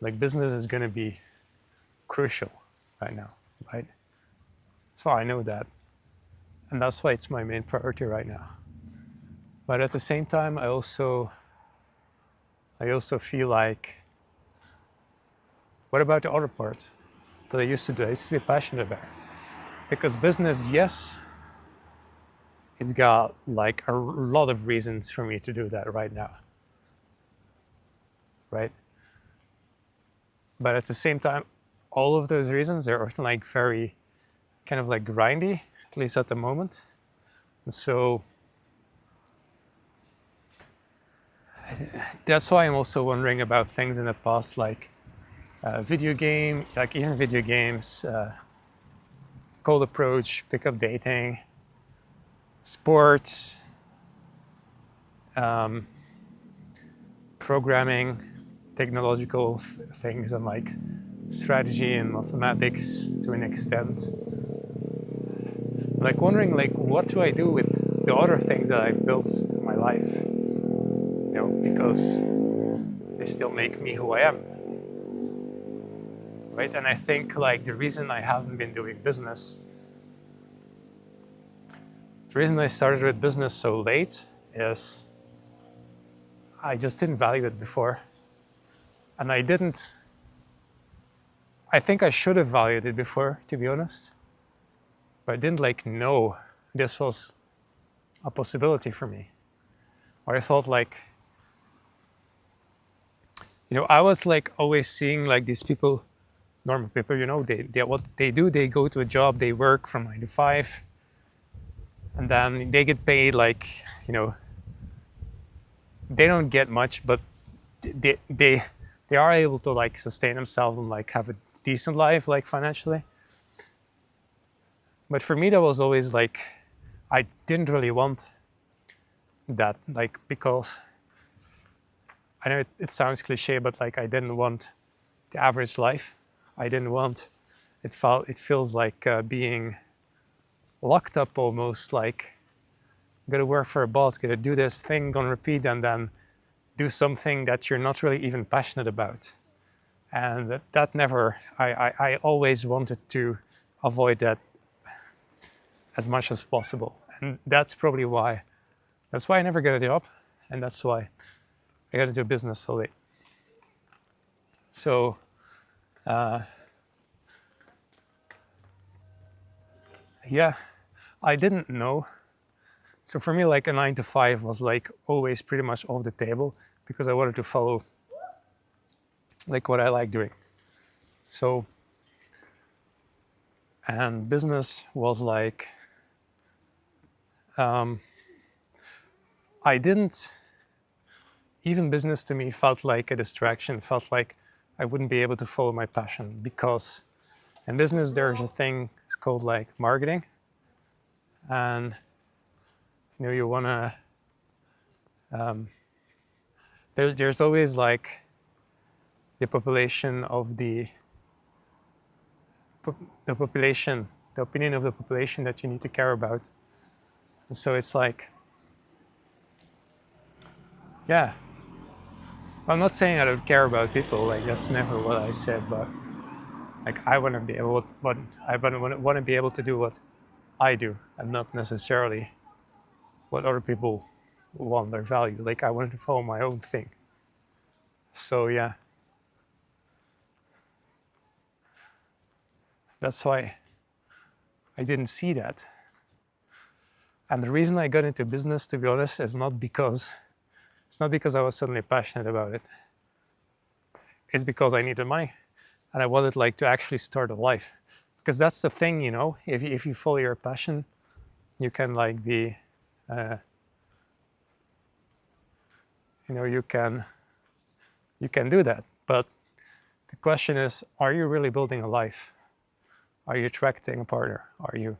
Like business is going to be crucial right now, right? So I know that. And that's why it's my main priority right now. But at the same time, I also feel like, what about the other parts that I used to do? I used to be passionate about. Because business, yes, it's got like a lot of reasons for me to do that right now, right? But at the same time, all of those reasons are often like very kind of like grindy, at least at the moment. And so that's why I'm also wondering about things in the past, like even video games, cold approach, pickup dating, sports, um, programming, technological things, and like strategy and mathematics to an extent. Like wondering, like, what do I do with the other things that I've built in my life? Because they still make me who I am, right? And I think like the reason I haven't been doing business, the reason I started with business so late is I just didn't value it before. And I think I should have valued it before, to be honest. But I didn't like know this was a possibility for me. Or I thought like, I was like always seeing like these people, normal people, they what they do, they go to a job, they work from 9 to 5, and then they get paid like, they don't get much, but they are able to like sustain themselves and like have a decent life, like financially. But for me, that was always like, I didn't really want that, like, because I know it sounds cliche, but like I didn't want the average life. I didn't want, it feels like being locked up almost, like gotta work for a boss, gotta do this thing on repeat, and then do something that you're not really even passionate about. And that never, I always wanted to avoid that as much as possible. And that's why I never got a job. And that's why I got into business so late. So, yeah, I didn't know. So for me, like a 9 to 5 was like always pretty much off the table because I wanted to follow like what I like doing. So, and business was like, I didn't, even business to me felt like a distraction, felt like I wouldn't be able to follow my passion because in business there's a thing, it's called like marketing. And you want to, there's always like the population of the population, the opinion of the population that you need to care about. And so it's like, yeah, I'm not saying I don't care about people, like that's never what I said, but like I want to be able, but I want to be able to do what I do and not necessarily what other people want or value. Like I wanted to follow my own thing. So yeah, that's why I didn't see that. And the reason I got into business, to be honest, is not because I was suddenly passionate about it. It's because I needed money and I wanted like to actually start a life. Because that's the thing, if you follow your passion, you can like be, you can do that. But the question is, are you really building a life? Are you attracting a partner? Are you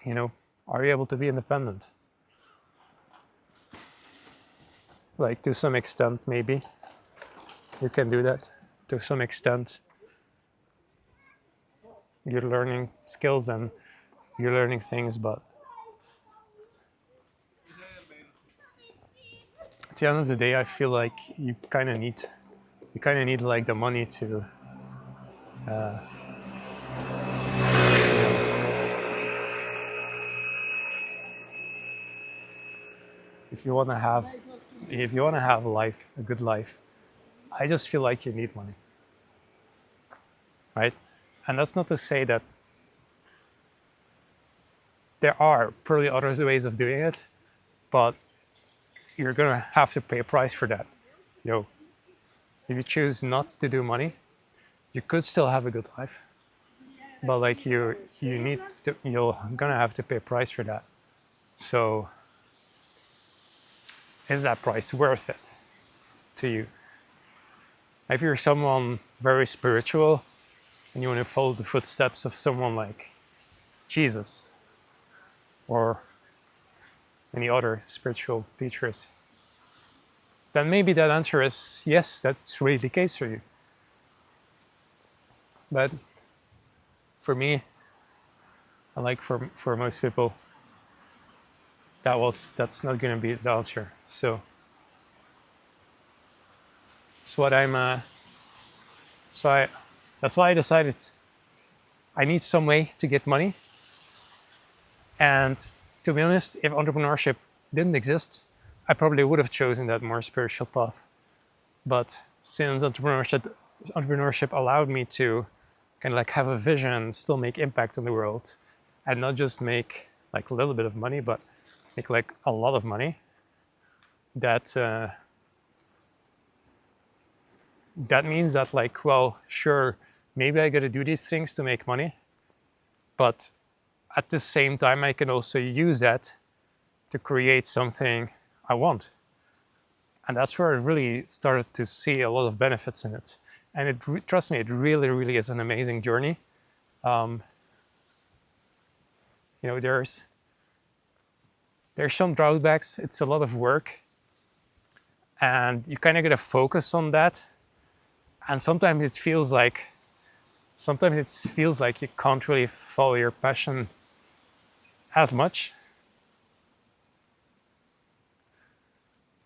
able to be independent? Like to some extent, maybe you can do that. To some extent, you're learning skills and you're learning things, but at the end of the day, I feel like you kind of need you kind of need like the money to if you want to have a life, a good life. I just feel like you need money, right? And that's not to say that there are probably other ways of doing it, but you're gonna have to pay a price for that. If you choose not to do money, you could still have a good life, but like you're gonna have to pay a price for that. So is that price worth it to you? If you're someone very spiritual and you want to follow the footsteps of someone like Jesus or any other spiritual teachers, then maybe that answer is yes, that's really the case for you. But for me, and like for most people, that's not going to be the answer. So that's why I decided I need some way to get money. And to be honest, if entrepreneurship didn't exist, I probably would have chosen that more spiritual path. But since entrepreneurship allowed me to kind of like have a vision, still make impact on the world, and not just make like a little bit of money, but make like a lot of money, that means that like, well, sure, maybe I got to do these things to make money, but at the same time, I can also use that to create something I want. And that's where I really started to see a lot of benefits in it. And trust me, it really, really is an amazing journey. There's some drawbacks. It's a lot of work, and you kind of got to focus on that. And sometimes it feels like you can't really follow your passion as much.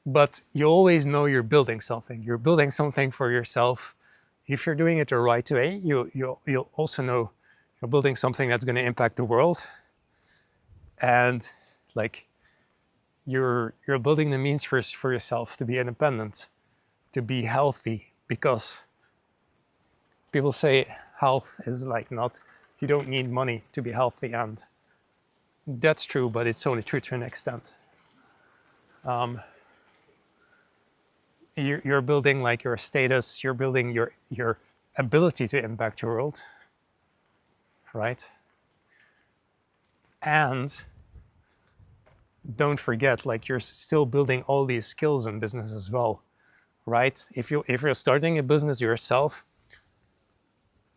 But you always know you're building something. You're building something for yourself. If you're doing it the right way, you'll also know you're building something that's going to impact the world. And like you're building the means for yourself to be independent, to be healthy, because people say health is like not, you don't need money to be healthy, and that's true, but it's only true to an extent. You're building like your status, you're building your ability to impact your world, right? And don't forget, like you're still building all these skills in business as well, right? If you're starting a business yourself,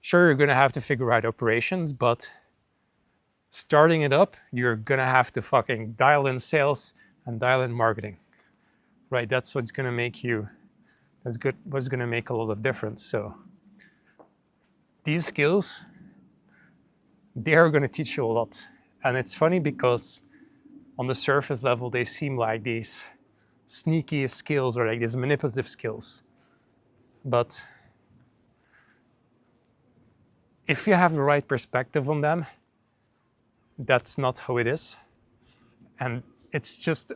sure, you're gonna have to figure out operations, but starting it up, you're gonna have to fucking dial in sales and dial in marketing, right? That's what's gonna make what's gonna make a lot of difference. So these skills, they are gonna teach you a lot. And it's funny because on the surface level, they seem like these sneaky skills or like these manipulative skills. But if you have the right perspective on them, that's not how it is. And it's just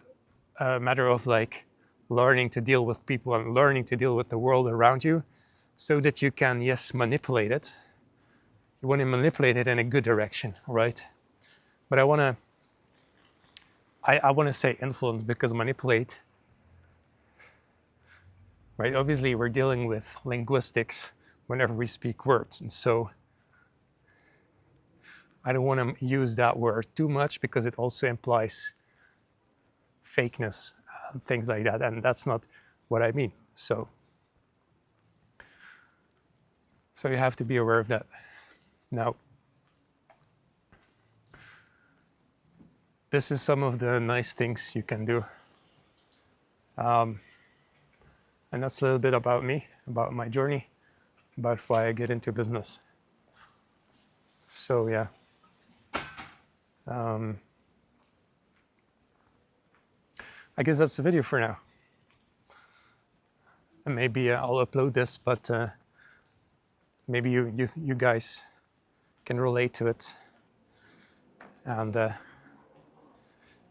a matter of like learning to deal with people and learning to deal with the world around you so that you can, yes, manipulate it. You want to manipulate it in a good direction, right? But I want to say influence, because manipulate, right? Obviously, we're dealing with linguistics whenever we speak words. And so I don't want to use that word too much because it also implies fakeness, things like that. And that's not what I mean. So you have to be aware of that. Now, this is some of the nice things you can do. And that's a little bit about me, about my journey, about why I get into business. So yeah. I guess that's the video for now. and maybe I'll upload this, but maybe you guys can relate to it. And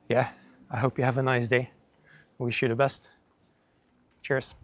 yeah, I hope you have a nice day. Wish you the best. Cheers.